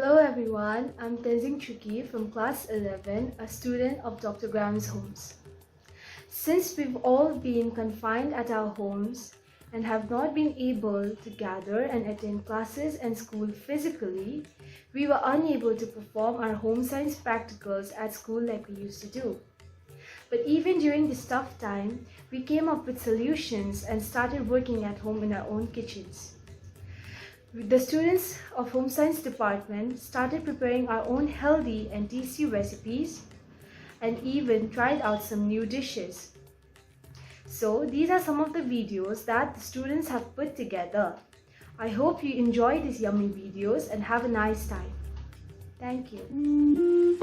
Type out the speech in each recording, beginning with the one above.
Hello everyone, I'm Tenzing Chuki from class 11, a student of Dr. Graham's Homes. Since we've all been confined at our homes and have not been able to gather and attend classes and school physically, we were unable to perform our home science practicals at school like we used to do. But even during this tough time, we came up with solutions and started working at home in our own kitchens. The students of Home Science Department started preparing our own healthy and tasty recipes and even tried out some new dishes. So these are some of the videos that the students have put together. I hope you enjoy these yummy videos and have a nice time. Thank you.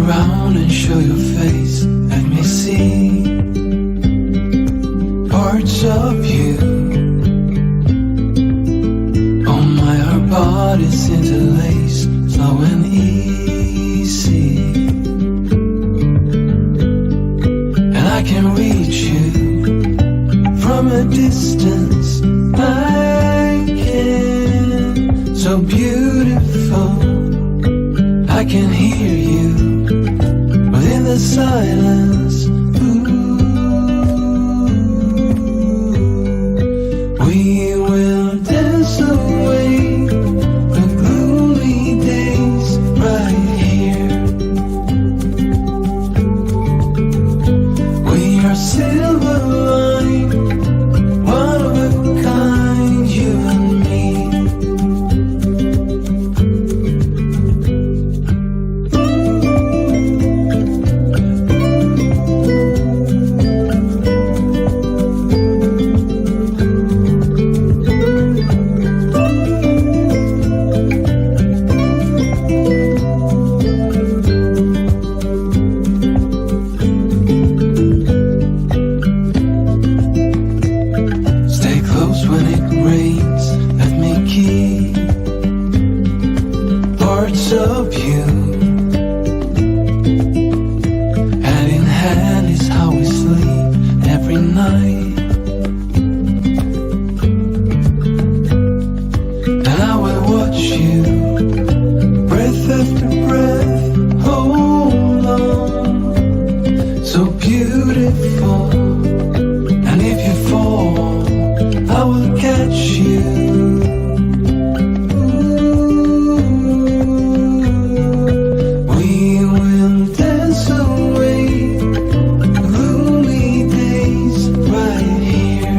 around and show your face. Let me see parts of you. Oh my, our bodies interlace, slow and easy. And I can reach you from a distance. I can, so beautiful. I can hear you within the silence. Ooh, we will dance away the gloomy days right here. We are silver line, one of a kind, you and me. Stay close when it rains, let me keep parts of you. Hand in hand is how we sleep every night. And I will watch you, breath after breath, hold on. So beautiful. And if you fall, I will catch you. Ooh, we will dance away gloomy days right here.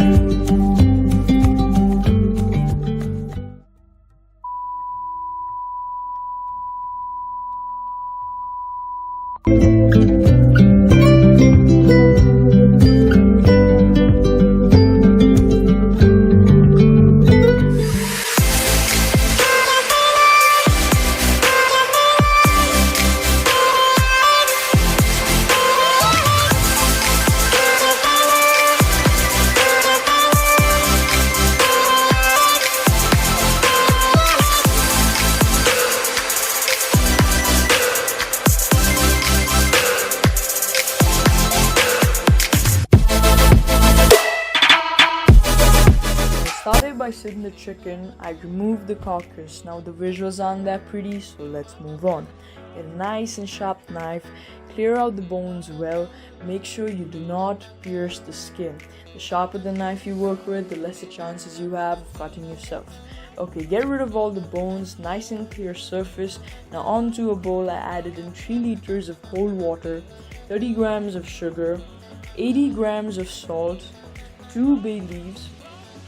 Started by sitting the chicken, I removed the carcass. Now the visuals aren't that pretty, so let's move on. Get a nice and sharp knife, clear out the bones well, make sure you do not pierce the skin. The sharper the knife you work with, the lesser chances you have of cutting yourself. Okay, get rid of all the bones, nice and clear surface. Now onto a bowl I added in 3 liters of cold water, 30 grams of sugar, 80 grams of salt, 2 bay leaves,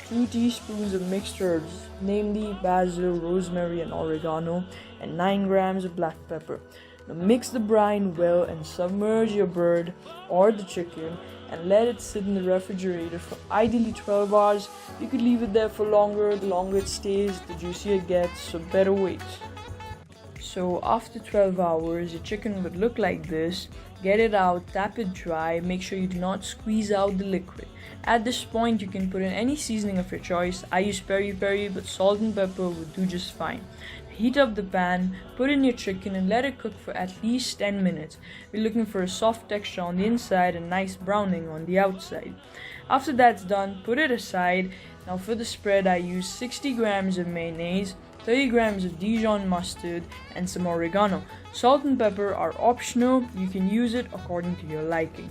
2 teaspoons of mixed herbs, namely basil, rosemary and oregano, and 9 grams of black pepper. Now mix the brine well and submerge your bird or the chicken and let it sit in the refrigerator for ideally 12 hours. You could leave it there for longer. The longer it stays, the juicier it gets, so better wait. So after 12 hours, your chicken would look like this. Get it out, tap it dry, make sure you do not squeeze out the liquid. At this point, you can put in any seasoning of your choice. I use peri-peri, but salt and pepper would do just fine. Heat up the pan, put in your chicken and let it cook for at least 10 minutes. We're looking for a soft texture on the inside and nice browning on the outside. After that's done, put it aside. Now for the spread, I use 60 grams of mayonnaise, 30 grams of Dijon mustard and some oregano. Salt and pepper are optional, you can use it according to your liking.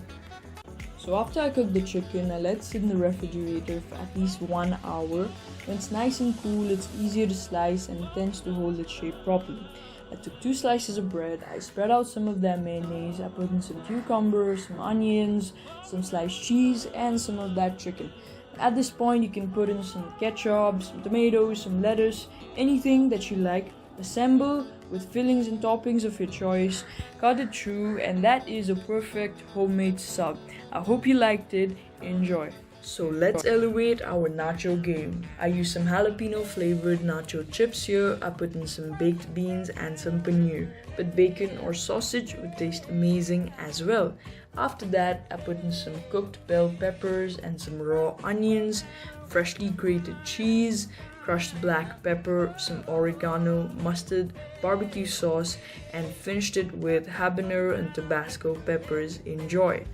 So after I cook the chicken, I let it sit in the refrigerator for at least 1 hour. When it's nice and cool, it's easier to slice and it tends to hold its shape properly. I took 2 slices of bread, I spread out some of that mayonnaise, I put in some cucumbers, some onions, some sliced cheese and some of that chicken. At this point you can put in some ketchup, some tomatoes, some lettuce, anything that you like. Assemble with fillings and toppings of your choice, cut it through, and that is a perfect homemade sub. I hope you liked it, enjoy. So let's elevate our nacho game. I use some jalapeno flavored nacho chips here. I put in some baked beans and some paneer, but bacon or sausage would taste amazing as well. After that, I put in some cooked bell peppers and some raw onions, freshly grated cheese, crushed black pepper, some oregano, mustard, barbecue sauce, and finished it with habanero and Tabasco peppers. Enjoy!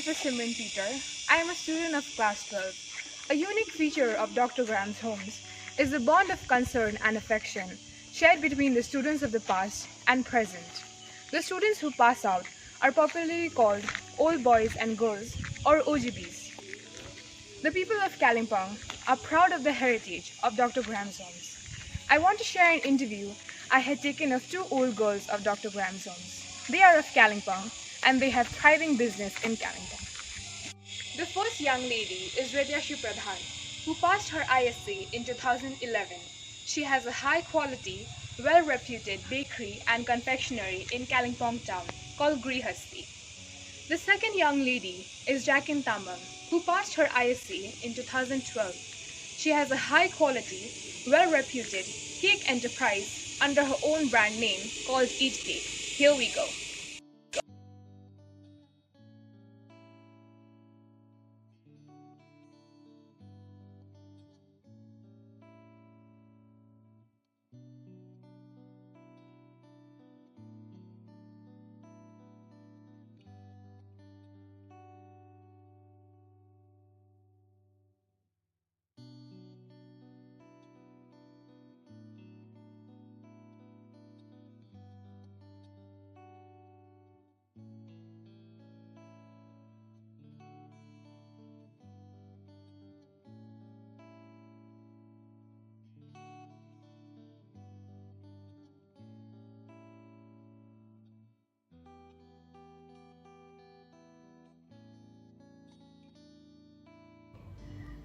Jennifer Simran Peter. I am a student of class 12. A unique feature of Dr. Graham's homes is the bond of concern and affection shared between the students of the past and present. The students who pass out are popularly called Old Boys and Girls or OGBs. The people of Kalimpong are proud of the heritage of Dr. Graham's homes. I want to share an interview I had taken of two old girls of Dr. Graham's homes. They are of Kalimpong and they have thriving business in Kalimpong. The first young lady is Vidyashi Pradhan, who passed her ISC in 2011. She has a high quality, well reputed bakery and confectionery in Kalimpong town called Grihasti. The second young lady is Jacqueline Tambang, who passed her ISC in 2012. She has a high quality, well reputed cake enterprise under her own brand name called Eat Cake. Here we go.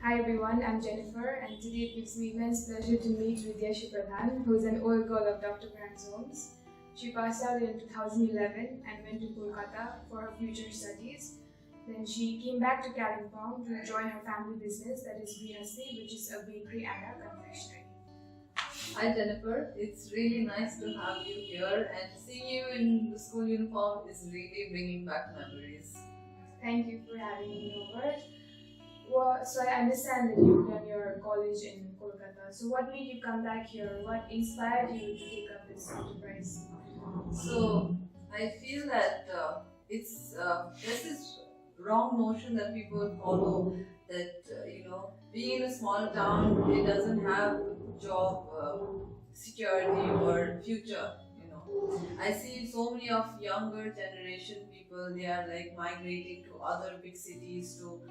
Hi everyone, I'm Jennifer, and today it gives me immense pleasure to meet Vidyashi Pradhan, who is an old girl of Dr. Graham's homes. She passed out in 2011 and went to Kolkata for her future studies. Then she came back to Kalimpong to join her family business, that is Grihasti, which is a bakery and a confectionery. Hi Jennifer, it's really nice to have you here, and seeing you in the school uniform is really bringing back memories. Thank you for having me over. Well, so I understand that you've done your college in Kolkata. So what made you come back here? What inspired you to take up this enterprise? So I feel that there's this wrong notion that people follow that being in a small town it doesn't have job security or future. I see so many of younger generation people, they are like migrating to other big cities to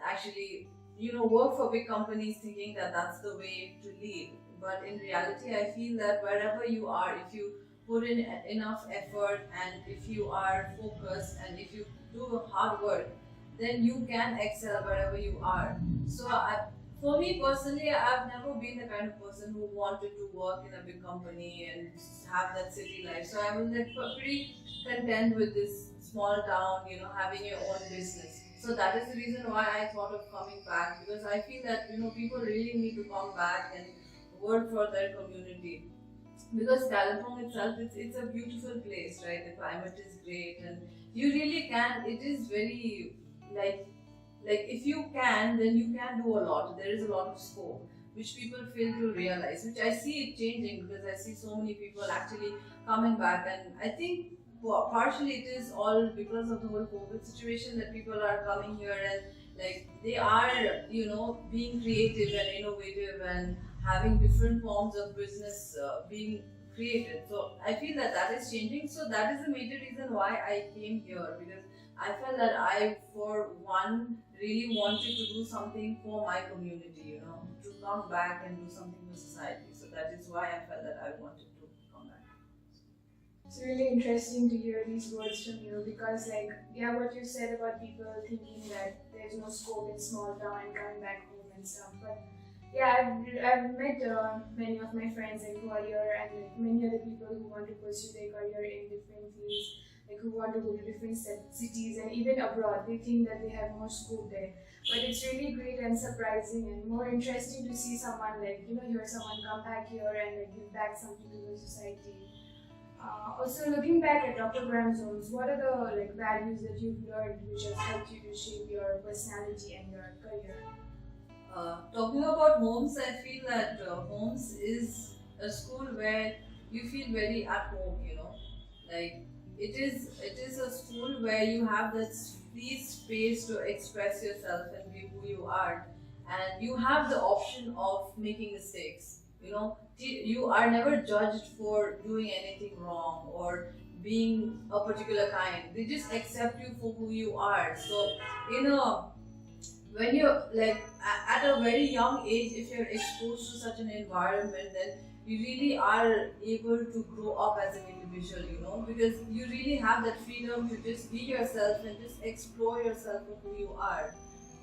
actually work for big companies, thinking that that's the way to lead. But in reality I feel that wherever you are, if you put in enough effort and if you are focused and if you do hard work, then you can excel wherever you are. For me personally, I've never been the kind of person who wanted to work in a big company and have that city life. So I was like pretty content with this small town, having your own business. So that is the reason why I thought of coming back, because I feel that people really need to come back and work for their community. Because Kalimpong itself, it's a beautiful place, right? The climate is great, and you really can. It is very like if you can, then you can do a lot. There is a lot of scope which people fail to realize, which I see it changing because I see so many people actually coming back. And I think partially it is all because of the whole COVID situation that people are coming here and like they are being creative and innovative and having different forms of business being created. So I feel that that is changing. So that is the major reason why I came here, because I felt that I, for one, really wanted to do something for my community, to come back and do something for society. So that is why I felt that I wanted to come back. It's really interesting to hear these words from you because, what you said about people thinking that there's no scope in small town and coming back home and stuff. But yeah, I've met many of my friends who are here and many other people who want to pursue their career in different fields, who want to go to different cities and even abroad. They think that they have more scope there. But it's really great and surprising and more interesting to see someone hear someone come back here and give back something to the society. Also, looking back at Dr. Graham's homes, what are the values that you've learned which has helped you to shape your personality and your career? Talking about homes, I feel that homes is a school where you feel very at home, like it is a school where you have that free space to express yourself and be who you are, and you have the option of making mistakes. You are never judged for doing anything wrong or being a particular kind. They just accept you for who you are. So, when you're like at a very young age, if you're exposed to such an environment, then you really are able to grow up as an individual, because you really have that freedom to just be yourself and just explore yourself for who you are,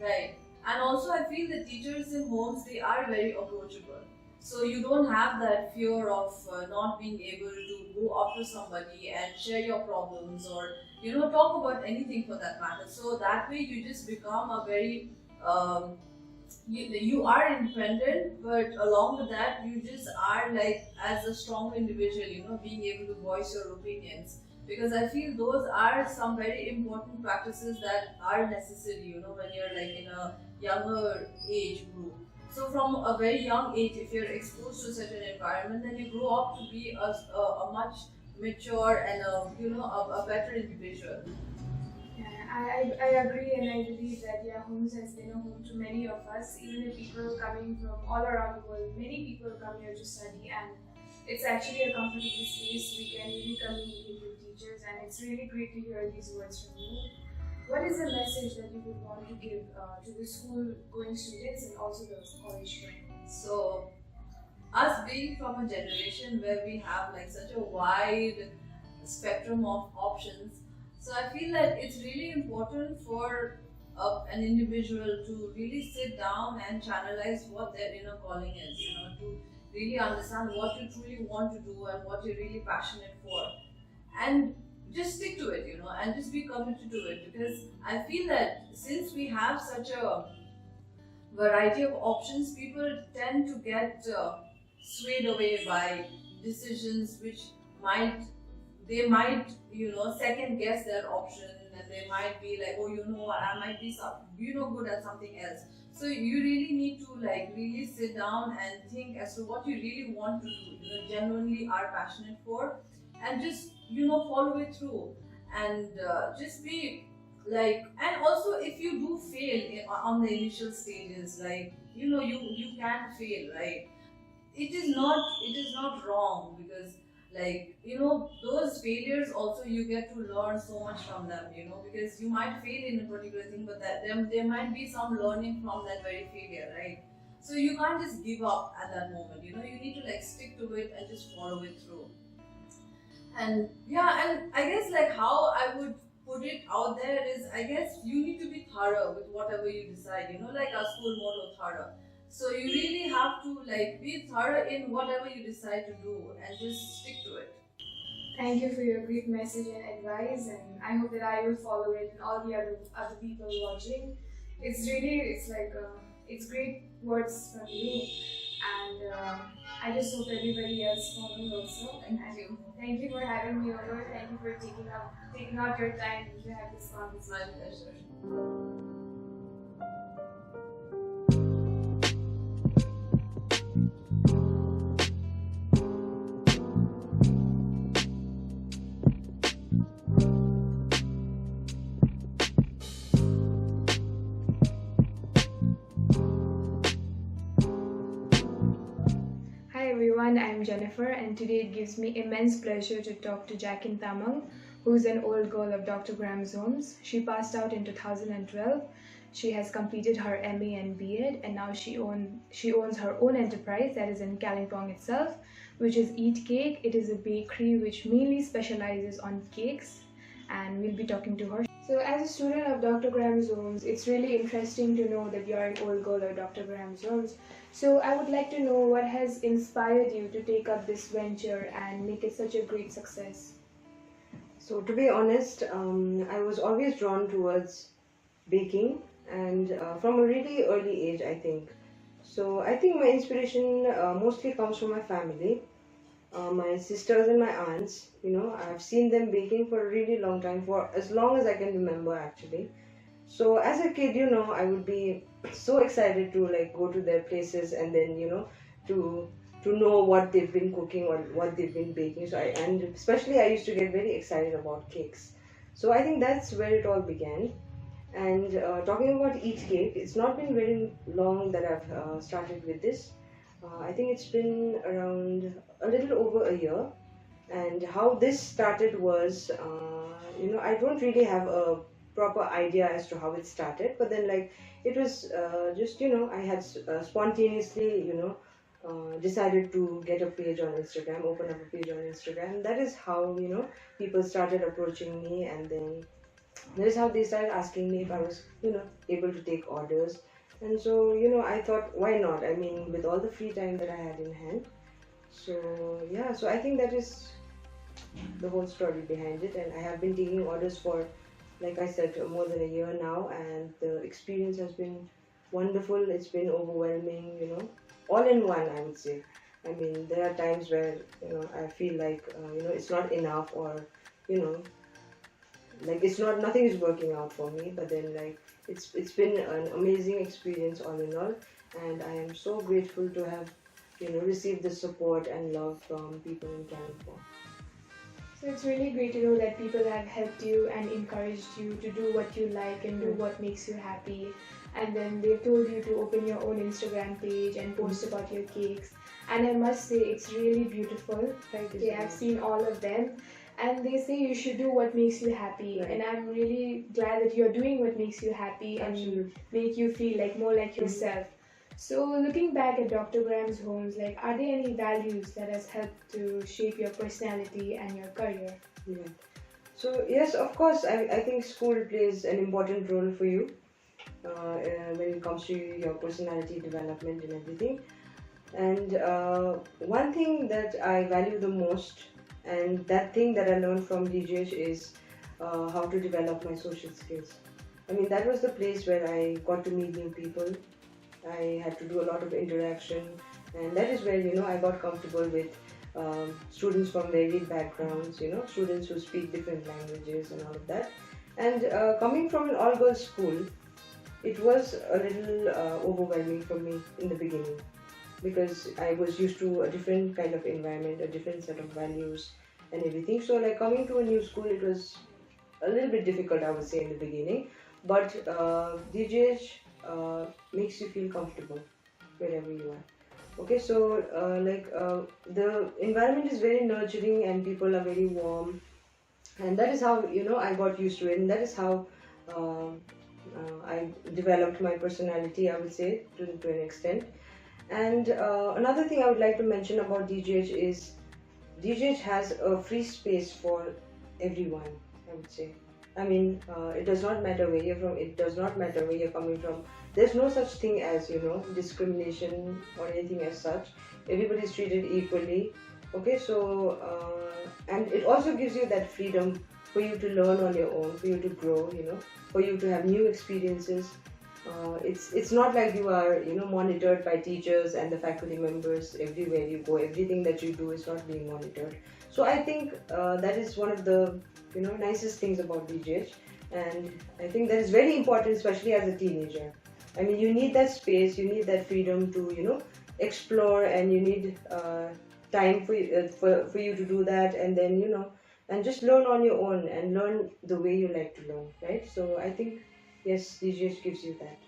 right? And also, I feel the teachers in homes, they are very approachable. So you don't have that fear of not being able to go up to somebody and share your problems, or talk about anything for that matter. So that way you just become a very you are independent, but along with that you just are like as a strong individual, being able to voice your opinions, because I feel those are some very important practices that are necessary, when you're like in a younger age group. So from a very young age, if you're exposed to such an environment, then you grow up to be a much mature and a better individual. Yeah, I agree, and I believe that homes has been a home to many of us, even if people coming from all around the world. Many people come here to study, and it's actually a comfortable space. We can really communicate with teachers, and it's really great to hear these words from you. What is the message that you would want to give to the school-going students and also the college students? So, us being from a generation where we have like such a wide spectrum of options, so I feel that it's really important for an individual to really sit down and channelize what their inner calling is, to really understand what you truly want to do and what you're really passionate for. And just stick to it, and just be committed to it, because I feel that since we have such a variety of options, people tend to get swayed away by decisions which they might second guess their option, and they might be like, oh, I might be good at something else. So you really need to like really sit down and think as to what you really want to do, genuinely are passionate for, and just follow it through, and just be like, and also if you do fail on the initial stages, like you can fail, right? It is not wrong, because like those failures also you get to learn so much from them, because you might fail in a particular thing, but there might be some learning from that very failure, right? So you can't just give up at that moment, you need to like stick to it and just follow it through. And and I guess like how I would put it out there is, I guess you need to be thorough with whatever you decide, like our school motto, thorough. So you really have to like be thorough in whatever you decide to do and just stick to it. Thank you for your great message and advice, and I hope that I will follow it and all the other people watching. It's great words from you, and I just hope everybody else follows also. Thank you. Thank you for having me over. Thank you for taking out your time to have this It's conversation. my pleasure. Hi everyone, I'm Jennifer, and today it gives me immense pleasure to talk to Jacqueline Tamang, who's an old girl of Dr. Graham's Homes. She passed out in 2012. She has completed her MA and BEd, and now she owns her own enterprise that is in Kalimpong itself, which is Eat Cake. It is a bakery which mainly specializes on cakes, and we'll be talking to her. So as a student of Dr. Graham's Homes, it's really interesting to know that you're an old girl of Dr. Graham's Homes. So I would like to know what has inspired you to take up this venture and make it such a great success. So to be honest, I was always drawn towards baking, and from a really early age, I think. So I think my inspiration mostly comes from my family, my sisters and my aunts. I've seen them baking for a really long time, for as long as I can remember actually. So as a kid, I would be so excited to like go to their places and then to to know what they've been cooking or what they've been baking. And especially I used to get very excited about cakes. So I think that's where it all began. And talking about Eat Cake, it's not been very long that I've started with this. I think it's been around a little over a year. And how this started was, I don't really have a proper idea as to how it started, but then like it was just, I had spontaneously, decided to get a page on Instagram, open up a page on Instagram. That is how, people started approaching me, and then that is how they started asking me if I was, able to take orders. And so, I thought, why not? I mean, with all the free time that I had in hand. So, yeah, so I think that is the whole story behind it. And I have been taking orders for, like I said, more than a year now. And the experience has been wonderful. It's been overwhelming, all in one, I would say. I mean, there are times where, I feel like, it's not enough, or, like it's not, nothing is working out for me, but then like it's been an amazing experience all in all, and I am so grateful to have received the support and love from people in Canada. So it's really great to know that people have helped you and encouraged you to do what you like and do what makes you happy. And then they've told you to open your own Instagram page and post about your cakes. And I must say, it's really beautiful. Thank you. Okay, I've seen all of them. And they say you should do what makes you happy. Right. And I'm really glad that you're doing what makes you happy Absolutely. and make you feel like more like yourself. So looking back at Dr. Graham's Homes, like, are there any values that has helped to shape your personality and your career? Yeah. So yes, of course, I think school plays an important role for you when it comes to your personality development and everything. And one thing that I value the most, and that thing that I learned from DGH, is how to develop my social skills. I mean, that was the place where I got to meet new people. I had to do a lot of interaction, and that is where I got comfortable with students from varied backgrounds, students who speak different languages and all of that. And coming from an all-girls school, it was a little overwhelming for me in the beginning, because I was used to a different kind of environment, a different set of values and everything. So like coming to a new school, it was a little bit difficult, I would say, in the beginning. But DGH makes you feel comfortable wherever you are. Okay, so the environment is very nurturing and people are very warm, and that is how I got used to it, and that is how I developed my personality, I would say, to an extent. And another thing I would like to mention about DGH is DGH has a free space for everyone, I would say. I mean, it does not matter where you're from, it does not matter where you're coming from. There's no such thing as, discrimination or anything as such. Everybody is treated equally. Okay, so, and it also gives you that freedom for you to learn on your own, for you to grow, for you to have new experiences. It's not like you are, monitored by teachers and the faculty members everywhere you go. Everything that you do is not being monitored. So I think that is one of the, nicest things about DGH. And I think that is very important, especially as a teenager. I mean, you need that space, you need that freedom to, explore, and you need time for you to do that, and then, and just learn on your own and learn the way you like to learn, right? So I think, yes, DGH gives you that.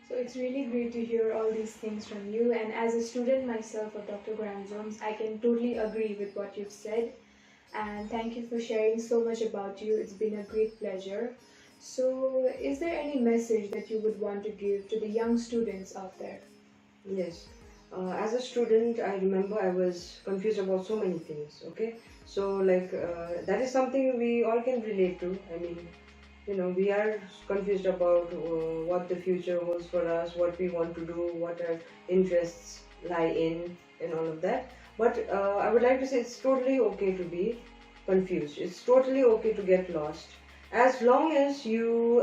So it's really great to hear all these things from you. And as a student myself of Dr. Graham's Homes, I can totally agree with what you've said. And thank you for sharing so much about you. It's been a great pleasure. So is there any message that you would want to give to the young students out there? Yes. As a student, I remember I was confused about so many things, okay? So like, that is something we all can relate to. I mean, we are confused about what the future holds for us, what we want to do, what our interests lie in, and all of that. But I would like to say it's totally okay to be confused. It's totally okay to get lost. As long as you,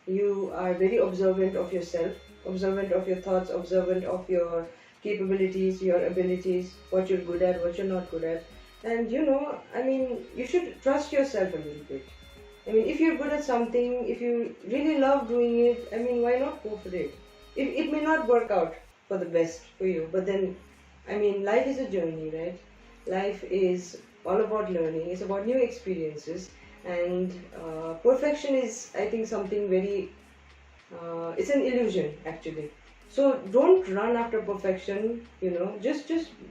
you are very observant of yourself, observant of your thoughts, observant of your capabilities, your abilities, what you're good at, what you're not good at. And I mean, you should trust yourself a little bit. I mean, if you're good at something, if you really love doing it, I mean, why not go for it? It may not work out for the best for you, but then I mean, life is a journey, right? Life is all about learning, it's about new experiences, and perfection is, I think, something very, it's an illusion actually. So don't run after perfection, just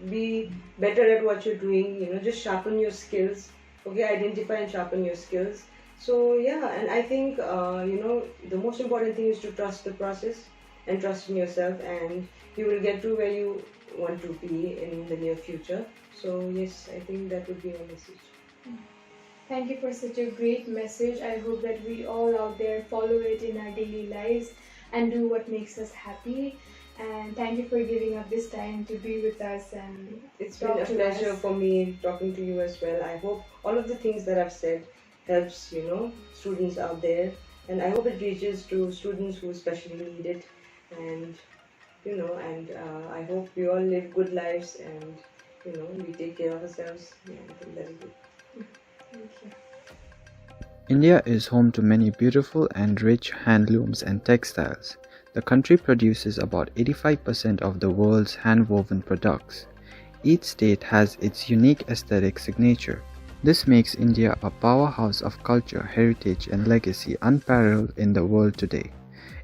be better at what you're doing, just sharpen your skills, okay, identify and sharpen your skills. So yeah, and I think, the most important thing is to trust the process and trust in yourself, and you will get to where you want to be in the near future. So yes, I think that would be my message. Thank you for such a great message. I hope that we all out there follow it in our daily lives and do what makes us happy. And thank you for giving up this time to be with us and It's been talk a to pleasure us. for me talking to you as well. I hope all of the things that I've said helps, students out there, and I hope it reaches to students who especially need it. And I hope we all live good lives, and we take care of ourselves. Yeah, I think that is it. Thank you. India is home to many beautiful and rich handlooms and textiles. The country produces about 85% of the world's hand-woven products. Each state has its unique aesthetic signature. This makes India a powerhouse of culture, heritage, and legacy unparalleled in the world today.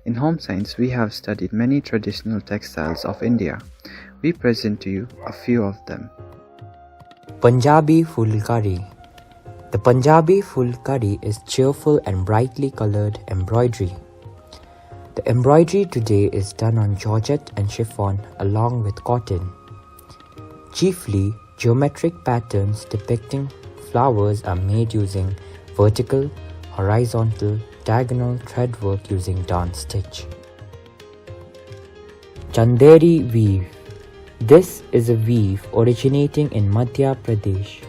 In Home Science, we have studied many traditional textiles of India. We present to you a few of them. Punjabi Fulkari. The Punjabi Fulkari is cheerful and brightly colored embroidery. The embroidery today is done on georgette and chiffon along with cotton. Chiefly, geometric patterns depicting flowers are made using vertical, horizontal, diagonal thread work using dance stitch. Chanderi weave. This is a weave originating in Madhya Pradesh.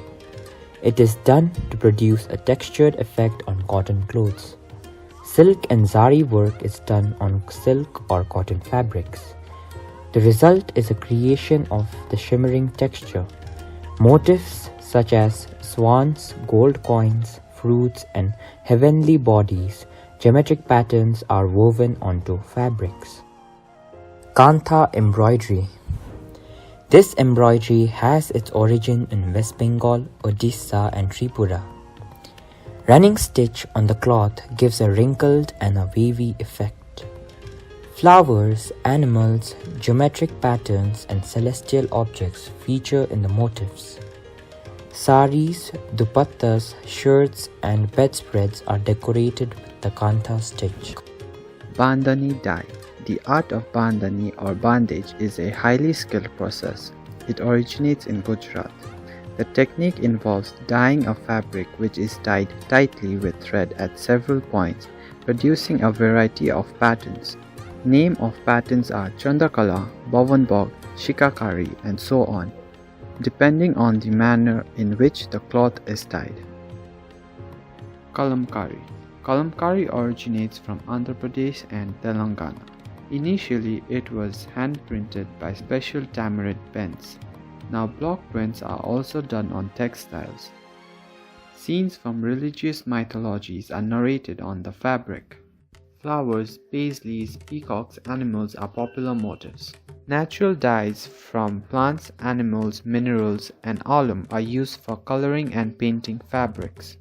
It is done to produce a textured effect on cotton clothes. Silk and zari work is done on silk or cotton fabrics. The result is a creation of the shimmering texture. Motifs such as swans, gold coins, fruits, and heavenly bodies, geometric patterns are woven onto fabrics. Kantha embroidery. This embroidery has its origin in West Bengal, Odisha, and Tripura. Running stitch on the cloth gives a wrinkled and a wavy effect. Flowers, animals, geometric patterns, and celestial objects feature in the motifs. Saris, dupattas, shirts, and bedspreads are decorated with the kantha stitch. Bandhani dye. The art of bandhani or bandage is a highly skilled process. It originates in Gujarat. The technique involves dyeing a fabric which is tied tightly with thread at several points, producing a variety of patterns. Name of patterns are Chandrakala, Bhavanbog, Shikakari, and so on, depending on the manner in which the cloth is tied. Kalamkari. Kalamkari originates from Andhra Pradesh and Telangana. Initially, it was hand-printed by special tamarind pens. Now block prints are also done on textiles. Scenes from religious mythologies are narrated on the fabric. Flowers, paisleys, peacocks, animals are popular motifs. Natural dyes from plants, animals, minerals, and alum are used for coloring and painting fabrics.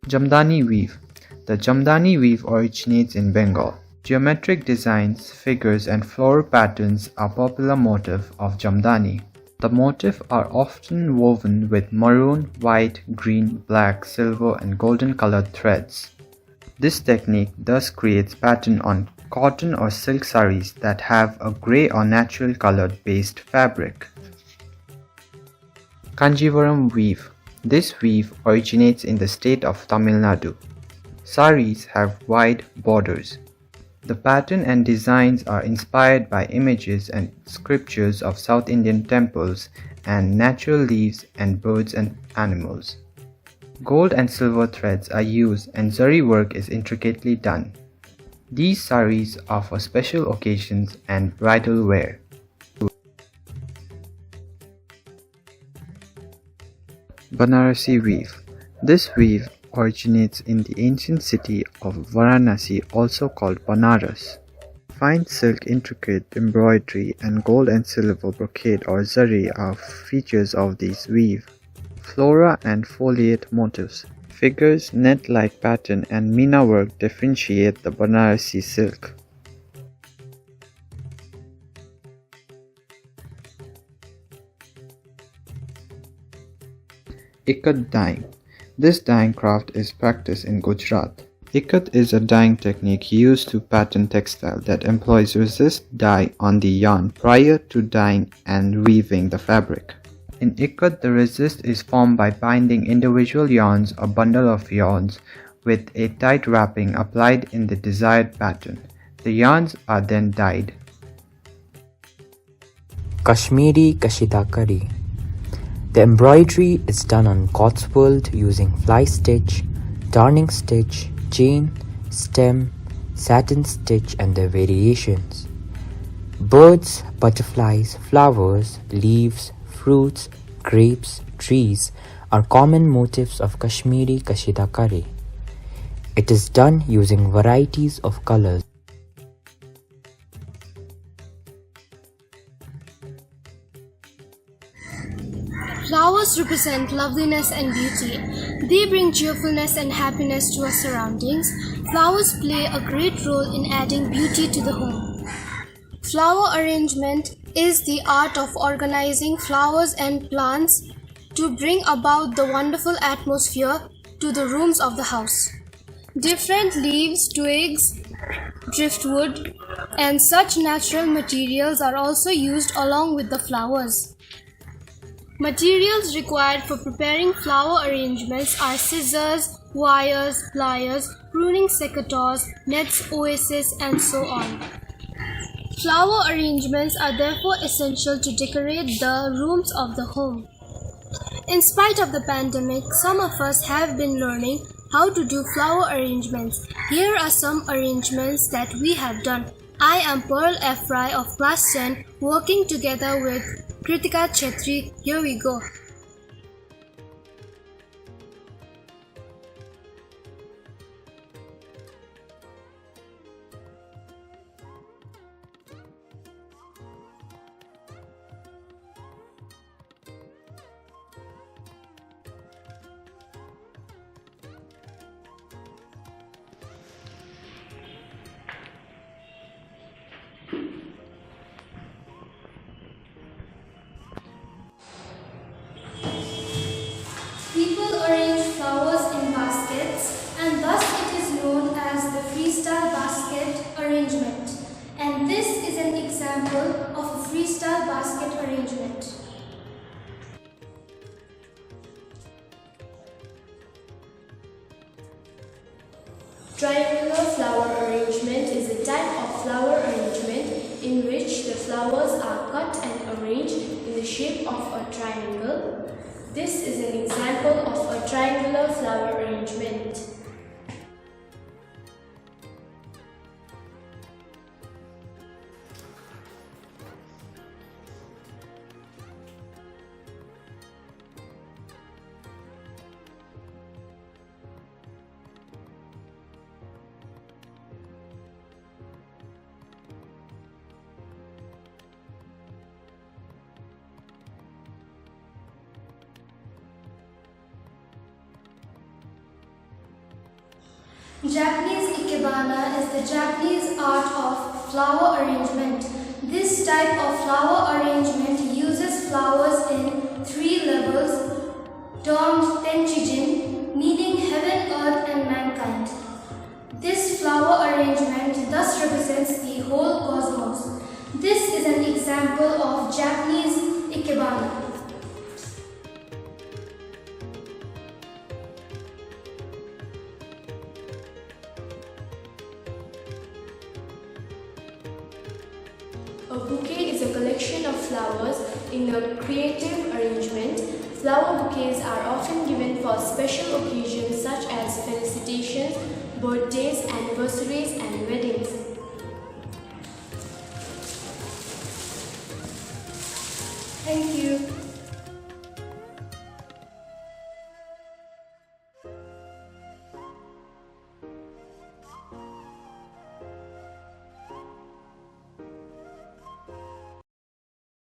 Jamdani weave. The Jamdani weave originates in Bengal. Geometric designs, figures, and floral patterns are popular motif of Jamdani. The motifs are often woven with maroon, white, green, black, silver, and golden colored threads. This technique thus creates pattern on cotton or silk saris that have a grey or natural colored based fabric. Kanjivaram weave. This weave originates in the state of Tamil Nadu. Saris have wide borders. The pattern and designs are inspired by images and sculptures of South Indian temples and natural leaves and birds and animals. Gold and silver threads are used and zari work is intricately done. These saris are for special occasions and bridal wear. Banarasi weave. This weave originates in the ancient city of Varanasi, also called Banaras. Fine silk intricate embroidery and gold and silver brocade or zari are features of this weave. Flora and foliate motifs. Figures, net-like pattern and meena work differentiate the Banarasi silk. Ikat dyeing. This dyeing craft is practiced in Gujarat. Ikat is a dyeing technique used to pattern textile that employs resist dye on the yarn prior to dyeing and weaving the fabric. In Ikat, the resist is formed by binding individual yarns or bundle of yarns with a tight wrapping applied in the desired pattern. The yarns are then dyed. Kashmiri Kashidakari. The embroidery is done on Cotswold using fly stitch, darning stitch, chain, stem, satin stitch and their variations. Birds, butterflies, flowers, leaves, fruits, grapes, trees are common motifs of Kashmiri Kashidakari. It is done using varieties of colors. Flowers represent loveliness and beauty. They bring cheerfulness and happiness to our surroundings. Flowers play a great role in adding beauty to the home. Flower arrangement is the art of organizing flowers and plants to bring about the wonderful atmosphere to the rooms of the house. Different leaves, twigs, driftwood, and such natural materials are also used along with the flowers. Materials required for preparing flower arrangements are scissors, wires, pliers, pruning secateurs, nets, oases, and so on. Flower arrangements are therefore essential to decorate the rooms of the home. In spite of the pandemic, some of us have been learning how to do flower arrangements. Here are some arrangements that we have done. I am Pearl F. Rai of class 10 working together with Kritika Chetri. Here we go. People arrange flowers in baskets and thus it is known as the freestyle basket arrangement. And this is an example of a freestyle basket arrangement. Triangular flower arrangement is a type of flower arrangement in which the flowers are cut and arranged in the shape of a triangle. This is an example of a triangular flower arrangement. Japanese ikebana is the Japanese art of flower arrangement. This type of flower arrangement uses flowers in 3 levels termed tenchijin, meaning heaven, earth and mankind. This flower arrangement thus represents the whole cosmos. This is an example of Japanese ikebana. A bouquet is a collection of flowers in a creative arrangement. Flower bouquets are often given for special occasions such as felicitations, birthdays, anniversaries, and weddings. Thank you.